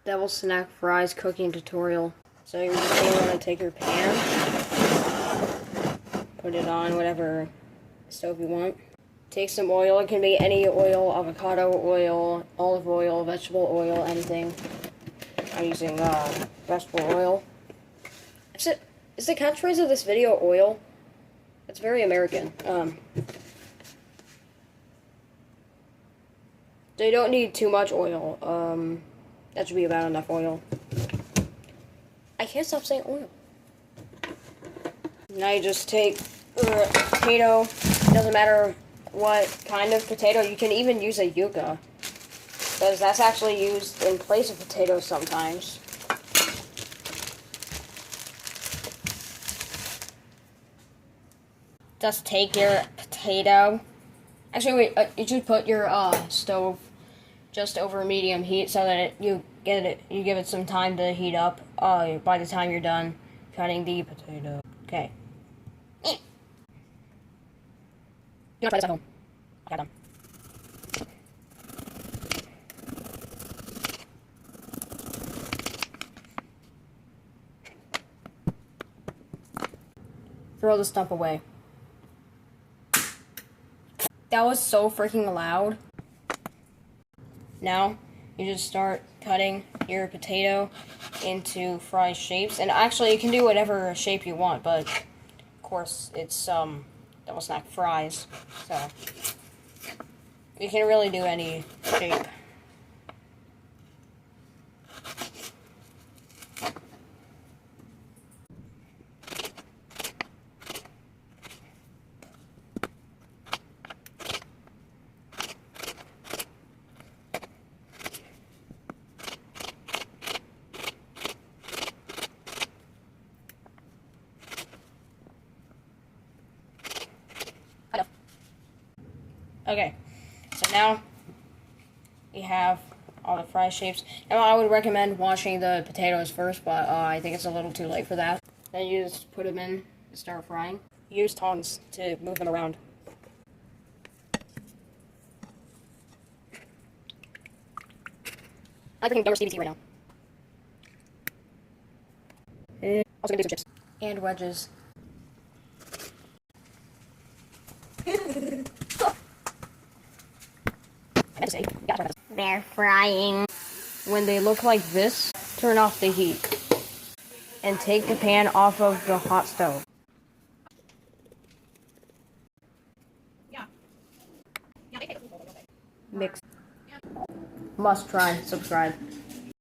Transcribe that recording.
Devil Snack Fries cooking tutorial. So you're just going to want to take your pan, put it on whatever stove you want. Take some oil. It can be any oil, avocado oil, olive oil, vegetable oil, anything. I'm using vegetable oil. Is the catchphrase of this video oil? It's very American. So you don't need too much oil. That should be about enough oil. I can't stop saying oil. Now you just take potato. It doesn't matter what kind of potato. You can even use a yuca, because that's actually used in place of potatoes sometimes. Just take your potato. Actually, wait. You should put your stove just over medium heat so that you give it some time to heat up. By the time you're done cutting the potato. Okay. You're gonna try this at home. Okay, done. Throw the stump away. That was so freaking loud. Now, you just start cutting your potato into fry shapes. And actually, you can do whatever shape you want, but of course, it's Devil Snack Fries. So, you can really do any shape. Okay, so now you have all the fry shapes. Now I would recommend washing the potatoes first, but I think it's a little too late for that. Then you just put them in and start frying. Use tongs to move them around. I'm drinking dumber Stevie tea right now. Also gonna do some chips. And wedges. They're frying. When they look like this, turn off the heat. And take the pan off of the hot stove. Mix. Must try. Subscribe.